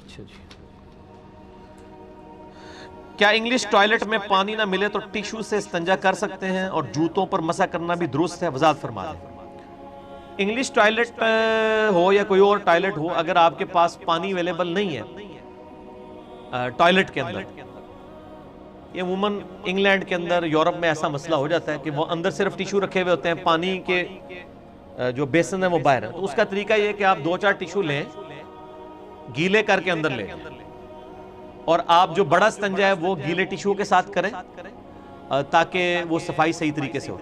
اچھا جی، کیا English toilet میں پانی نہ ملے تو ٹیشو سے استنجا کر سکتے ہیں اور جوتوں پر مسح کرنا بھی درست ہے؟ وضاحت فرما دیں۔ انگلش ٹوائلٹ ہو یا کوئی اور ٹوائلٹ ہو، اگر آپ کے پاس پانی اویلیبل نہیں ہے ٹوائلٹ کے اندر، یہ عموماً انگلینڈ کے اندر، یورپ میں ایسا مسئلہ ہو جاتا ہے کہ وہ اندر صرف ٹیشو رکھے ہوئے ہوتے ہیں، پانی کے جو بیسن ہے وہ باہر ہے، تو اس کا طریقہ یہ ہے کہ آپ 2-4 ٹیشو لیں، گیلے کر کے اندر لیں، اور آپ جو بڑا استنجا ہے وہ گیلے ٹیشو کے ساتھ کریں تاکہ وہ صفائی صحیح طریقے سے ہو۔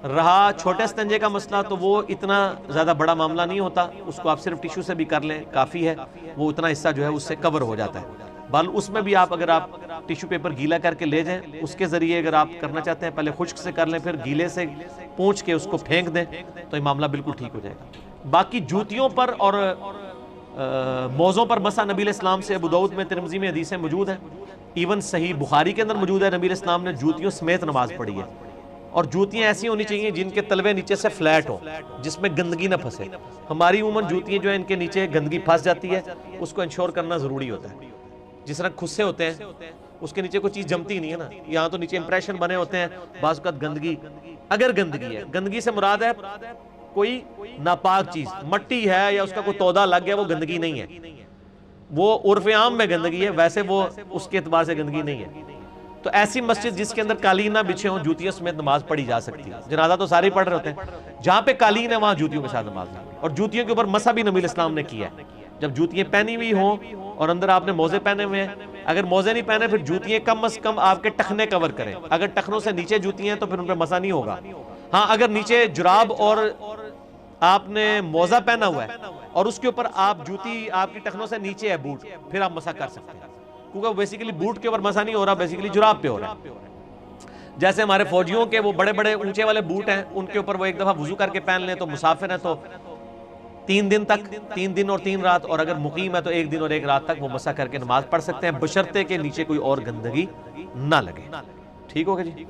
رہا چھوٹے استنجے کا مسئلہ تو وہ اتنا زیادہ بڑا معاملہ نہیں ہوتا، اس کو آپ صرف ٹیشو سے بھی کر لیں کافی ہے، وہ اتنا حصہ جو ہے اس سے کور ہو جاتا ہے۔ بل اس میں بھی آپ اگر آپ ٹیشو پیپر گیلا کر کے لے جائیں، اس کے ذریعے اگر آپ کرنا چاہتے ہیں پہلے خشک سے کر لیں، پھر گیلے سے پونچھ کے اس کو پھینک دیں تو یہ معاملہ بالکل ٹھیک ہو جائے گا۔ باقی جوتیوں پر اور موزوں پر مسح نبی علیہ السلام سے ابو داؤد میں، ترمذی میں حدیثیں موجود ہیں، ایون صحیح بخاری کے اندر موجود ہے، نبی علیہ السلام نے جوتیوں سمیت نماز پڑھی ہے، اور جوتیاں ایسی ہونی چاہیے جن کے تلوے نیچے سے فلیٹ ہوں، جس میں گندگی نہ پھنسے۔ ہماری عموماً جوتیاں جو ہیں ان کے نیچے گندگی پھنس جاتی ہے، اس کو انشور کرنا ضروری ہوتا ہے۔ جس طرح کھسے ہوتے ہیں اس کے نیچے کوئی چیز جمتی نہیں ہے نا، یہاں تو نیچے امپریشن بنے ہوتے ہیں، بعض اوقات گندگی، اگر گندگی ہے، گندگی سے مراد ہے کوئی ناپاک چیز، مٹی ہے یا اس کا کوئی تودا لگ گیا، وہ گندگی نہیں ہے، وہ عرف عام میں گندگی ہے، ویسے وہ اس کے اعتبار سے گندگی نہیں ہے۔ تو ایسی مسجد جس کے اندر قالین نہ بچھے ہوں، جوتیوں سمیت نماز پڑھی جا سکتی ہے۔ جنازہ تو سارے پڑھ رہے ہوتے ہیں، جہاں پہ قالین ہے وہاں جوتیوں کے ساتھ نماز نہیں، اور جوتیوں کے اوپر مسح بھی نبی علیہ السلام نے کیا ہے۔ جب جوتیاں پہنی ہوئی ہوں اور اندر آپ نے موزے پہنے ہوئے ہیں، اگر موزے نہیں پہنے پھر جوتیاں کم از کم آپ کے ٹخنے کور کریں، اگر ٹخنوں سے نیچے جوتیاں ہیں تو پھر ان پہ مسح نہیں ہوگا۔ ہاں اگر نیچے جراب اور آپ نے موزہ پہنا ہوا ہے اور اس کے اوپر آپ جوتی آپ کی ٹخنوں سے نیچے ہے بوٹ، پھر آپ مسح کر سکتے ہیں، کیونکہ بیسیکلی بوٹ کے اوپر مسح نہیں ہو رہا، بیسیکلی جراب پہ ہو رہا ہے۔ جیسے ہمارے فوجیوں کے وہ بڑے بڑے اونچے والے بوٹ ہیں، ان کے اوپر وہ ایک دفعہ وضو کر کے پہن لیں تو مسافر ہیں تو 3 دن تک، 3 دن اور 3 رات، اور اگر مقیم ہے تو 1 دن اور 1 رات تک وہ مسح کر کے نماز پڑھ سکتے ہیں، بشرطے کہ نیچے کوئی اور گندگی نہ لگے۔ ٹھیک ہوگا جی۔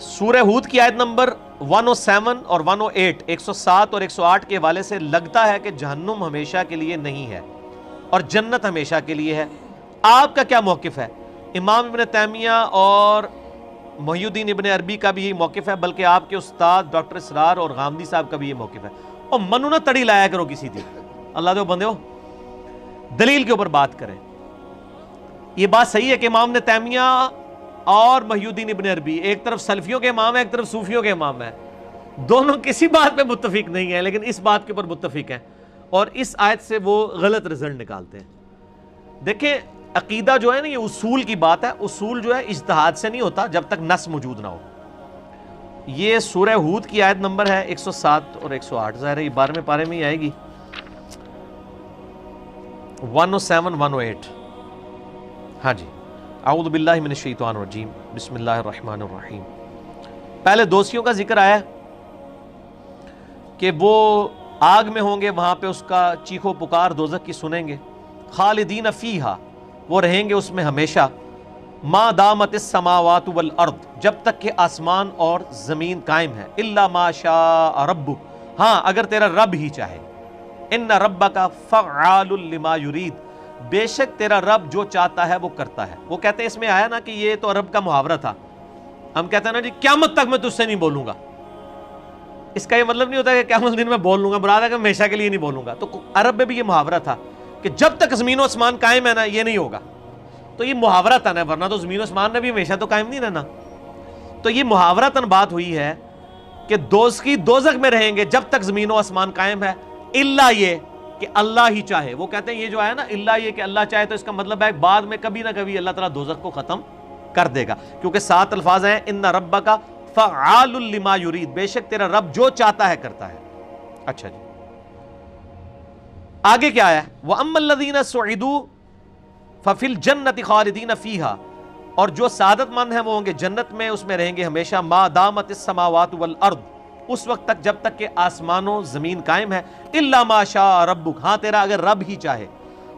سورہ ہود کی آیت نمبر 107 اور 108، 107 اور 108 کے حوالے سے لگتا ہے کہ جہنم ہمیشہ کے لیے نہیں ہے اور جنت ہمیشہ کے لیے ہے، آپ کا کیا موقف ہے؟ امام ابن تیمیہ اور محی الدین ابن عربی کا بھی یہی موقف ہے، بلکہ آپ کے استاد ڈاکٹر اسرار اور غامدی صاحب کا بھی یہ موقف ہے۔ اور منو نہ تڑی لایا کرو کسی دی، اللہ دے بندے ہو، دلیل کے اوپر بات کریں۔ یہ بات صحیح ہے کہ امام ابن تیمیہ اور محی الدین ابن عربی ایک طرف سلفیوں کے امام ہیں، ایک طرف صوفیوں کے امام ہیں، دونوں کسی بات پہ متفق نہیں ہیں، لیکن اس بات کے اوپر متفق ہیں، اور اس آیت سے وہ غلط رزلٹ نکالتے ہیں۔ دیکھیں عقیدہ جو ہے نا، یہ اصول کی بات ہے، اصول جو ہے اجتہاد سے نہیں ہوتا جب تک نص موجود نہ ہو۔ یہ سورہ ہود کی آیت نمبر ہے 107 اور 108، ظاہر ہے یہ 12ویں پارے میں ہی آئے گی، 107 108۔ ہاں جی، اعوذ باللہ من الشیطان الرجیم، بسم اللہ الرحمن الرحیم۔ پہلے دوستیوں کا ذکر آیا کہ وہ آگ میں ہوں گے، وہاں پہ اس کا چیخو پکار دوزخ کی سنیں گے، خالدین فیہا، وہ رہیں گے اس میں ہمیشہ، ما دامت السماوات والارض، جب تک کہ آسمان اور زمین قائم ہے، الا ما شاء ربک، ہاں اگر تیرا رب ہی چاہے، ان ربک فعال لما یرید، بے شک تیرا رب جو چاہتا ہے وہ کرتا ہے۔ وہ کہتے ہیں اس میں آیا نا کہ یہ تو عرب کا محاورہ تھا، ہم کہتے ہیں نا جی قیامت تک میں تجھ سے نہیں بولوں گا، اس کا یہ مطلب نہیں ہوتا کہ قیامت دن میں بول لوں گا، مراد ہے کہ ہمیشہ کے لیے نہیں بولوں گا۔ تو عرب میں بھی یہ محاورہ تھا کہ جب تک زمین و آسمان قائم ہے نا یہ نہیں ہوگا، تو یہ محاورتاً ہے، ورنہ تو زمین و آسمان نے بھی ہمیشہ تو قائم نہیں رہنا۔ تو یہ محاورتاً بات ہوئی ہے کہ دوزخی دوزخ میں رہیں گے جب تک زمین و آسمان قائم ہے، الا یہ کہ اللہ ہی چاہے۔ وہ کہتے ہیں یہ جو ہے نا الا یہ کہ اللہ چاہے، تو اس کا مطلب ہے بعد میں کبھی نہ کبھی اللہ تعالیٰ دوزخ کو ختم کر دے گا، کیونکہ 7 الفاظ ہیں، ان ربک فعال لما یرید، بے شک تیرا رب جو چاہتا ہے کرتا ہے۔ اچھا جی، آگے کیا ہے؟ وَأَمَّا الَّذِينَ سُعِدُوا فَفِي الْجَنَّةِ خَالِدِينَ فِيهَا، اور جو سعادت مند ہیں وہ ہوں گے جنت میں، اس میں رہیں گے ہمیشہ، ما دامت السماوات والارض، اس وقت تک جب تک کہ آسمان و زمین قائم ہے، الا ما شاء ربک، ہاں تیرا اگر رب ہی چاہے،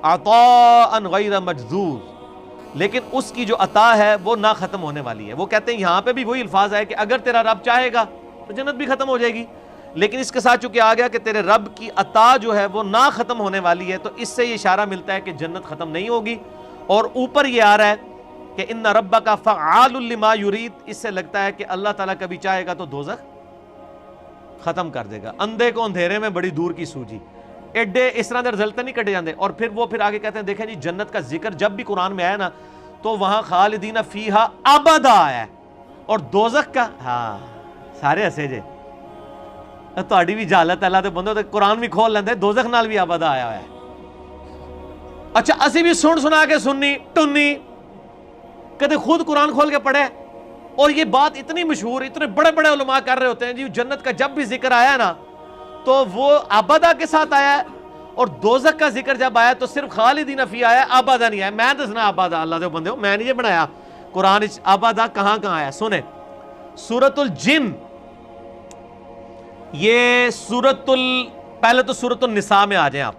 عطاء غیر مجذوذ، لیکن اس کی جو عطا ہے وہ نہ ختم ہونے والی ہے۔ وہ کہتے ہیں یہاں پہ بھی وہی الفاظ ہے کہ اگر تیرا رب چاہے گا تو جنت بھی ختم ہو جائے گی، لیکن اس کے ساتھ چونکہ آ گیا کہ تیرے رب کی عطا جو ہے وہ نہ ختم ہونے والی ہے، تو اس سے یہ اشارہ ملتا ہے کہ جنت ختم نہیں ہوگی. اور اوپر یہ آ رہا ہے کہ ان ربک فعال لما یرید، اس سے لگتا ہے کہ اللہ تعالیٰ کبھی چاہے گا تو دوزخ ختم کر دے گا. اندھے کو اندھیرے میں بڑی دور کی سوجی، ایڈے اس طرح دے رزلٹ نہیں کٹے جاندے. اور پھر وہ آگے کہتے ہیں دیکھیں جی جنت کا ذکر جب بھی قرآن میں آیا نا تو وہاں خالدین فیہا ابدا آیا ہے، اور دوزخ کا ہاں سارے ہسے جے تہاڈی بھی جہالت اللہ دے بندو، قرآن بھی کھول لیندے، دوزخ نال بھی ابدا آیا ہوا ہے. اچھا اسی بھی سنا کے سننی ٹنی کدے خود قرآن کھول کے پڑھے. اور یہ بات اتنی مشہور، اتنے بڑے بڑے علماء کر رہے ہوتے ہیں جی جنت کا جب بھی ذکر آیا نا تو وہ ابدا کے ساتھ آیا ہے، اور دوزخ کا ذکر جب آیا تو صرف خالدین فیہا آیا، ابدا نہیں آیا. میں دسنا ابدا اللہ دے بندے ہو، میں نہیں یہ بنایا قرآن ابدا کہاں کہاں آیا. سنیں سورۃ الجن، یہ پہلے تو سورۃ النساء میں آ جائیں آپ،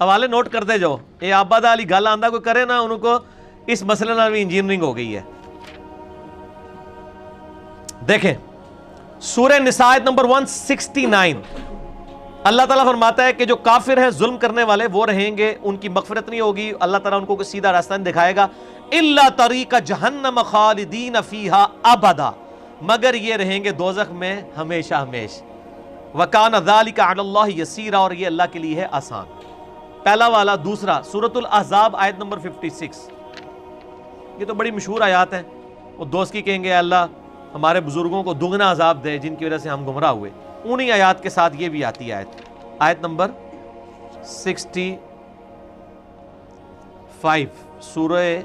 حوالے نوٹ کرتے جاؤ. یہ ابدا والی گل آندا کوئی کرے نا انہوں کو اس مسئلے نال بھی انجینئرنگ ہو گئی ہے. دیکھیں سورہ نساء آیت نمبر 169، اللہ تعالیٰ فرماتا ہے کہ جو کافر ہیں ظلم کرنے والے وہ رہیں گے، ان کی مغفرت نہیں ہوگی، اللہ تعالیٰ ان کو کوئی سیدھا راستہ نہیں دکھائے گا. الا طریق جہنم خالدین فیہا ابدا، مگر یہ رہیں گے دوزخ میں ہمیشہ ہمیش. وکان ذالک علی اللہ یسیرا، اور یہ اللہ کے لیے ہے آسان. پہلا والا. دوسرا سورۃ الاحزاب آیت نمبر 56، یہ تو بڑی مشہور آیات ہیں. وہ دوست کی کہیں گے اللہ ہمارے بزرگوں کو دگنا عذاب دے جن کی وجہ سے ہم گمراہ ہوئے. انہی آیات کے ساتھ یہ بھی آتی ہے آیت نمبر 65 سورہ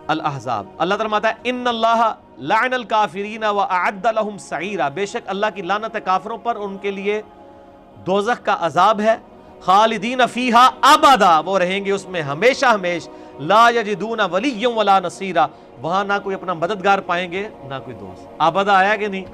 الاحزاب. اللہ تعالیٰ فرماتا ہے ان اللہ لعن الکافرین واعد لهم سعیرا، بے شک اللہ کی لعنت ہے کافروں پر، ان کے لیے دوزخ کا عذاب ہے. خالدین فیہا ابدا، وہ رہیں گے اس میں ہمیشہ ہمیش. لا یجدون ولیا ولا نصیرا، وہاں نہ کوئی اپنا مددگار پائیں گے نہ کوئی دوست. ابدا آیا کہ نہیں؟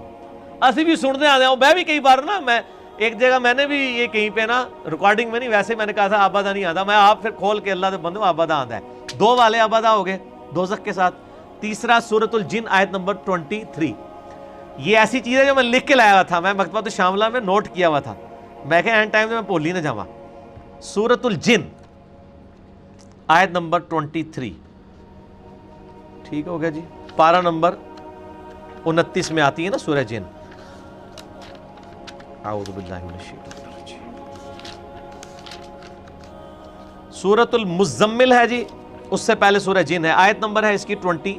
اسی بھی سننے آ جاؤں. میں بھی کئی بار نا، میں ایک جگہ میں نے بھی یہ کہیں پہ نا ریکارڈنگ میں نہیں، ویسے میں نے کہا تھا ابدا نہیں آتا، میں آپ پھر کھول کے اللہ دے بندو ابدا آتا ہے. دو والے ابدا ہو گئے دوزخ کے ساتھ. تیسرا سورۃ الجن آیت نمبر 23، یہ ایسی چیز ہے جو میں لکھ کے لایا ہوا تھا، میں مکتبۃ شاملہ میں نوٹ کیا ہوا تھا، میں کہ اینڈ ٹائم میں بھول ہی نہ جاواں. سورۃ الجن آیت نمبر 23، ٹھیک ہو گیا جی. پارہ نمبر 29 میں آتی ہے نا سورہ جن. اعوذ باللہ من الشیطان الرجیم. سورۃ المزمل ہے جی، اس سے پہلے سورہ جن ہے، آیت نمبر ہے اس کی 23.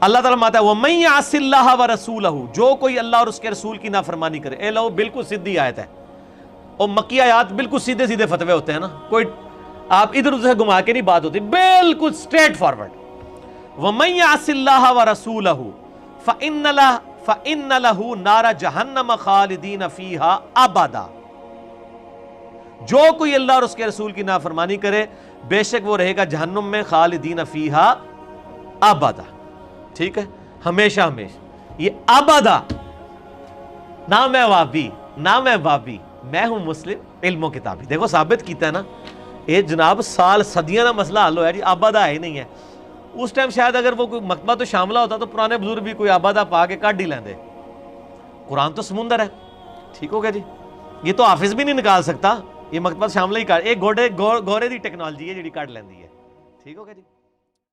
اللہ تعالیٰ فرماتا ہے وَمَن يَعْصِ اللَّهَ وَرَسُولَهُ، جو کوئی اللہ اور اس کے رسول کی نافرمانی کرے. اے لو بالکل سیدھی آیت ہے، اور مکی آیات بالکل سیدھے سیدھے فتوے ہوتے ہیں نا، کوئی آپ ادھر ادھر سے گھما کے نہیں بات ہوتی، بالکل اسٹریٹ فارورڈ. وَمَن يَعْصِ اللَّهَ وَرَسُولَهُ فَإِنَّ لَهُ نَارَ جَهَنَّمَ خَالِدِينَ فِيهَا أَبَدًا، جو کوئی اللہ اور اس کے رسول کی نافرمانی کرے بے شک وہ رہے گا جہنم میں خالدین فیہا ابدا. ٹھیک ہے، ہمیشہ ہمیشہ. یہ ابدا، نہ میں وابی نہ میں بابی، میں ہوں مسلم علم و کتابی. دیکھو ثابت کیتا ہے نا، یہ جناب سال صدیاں کا مسئلہ حل ہوا جی، ابدا ہے نہیں ہے. اس ٹائم شاید اگر وہ کوئی مکتبہ تو شاملہ ہوتا تو پرانے بزرگ بھی کوئی ابدا پا کے کٹ ہی لیندے. قرآن تو سمندر ہے. ٹھیک ہو گیا جی. یہ تو حافظ بھی نہیں نکال سکتا، یہ مکتبہ شاملہ ہی کٹ، ایک گھوڑے دی ٹیکنالوجی ہے جی کٹ لیندی ہے. ٹھیک ہو گیا جی.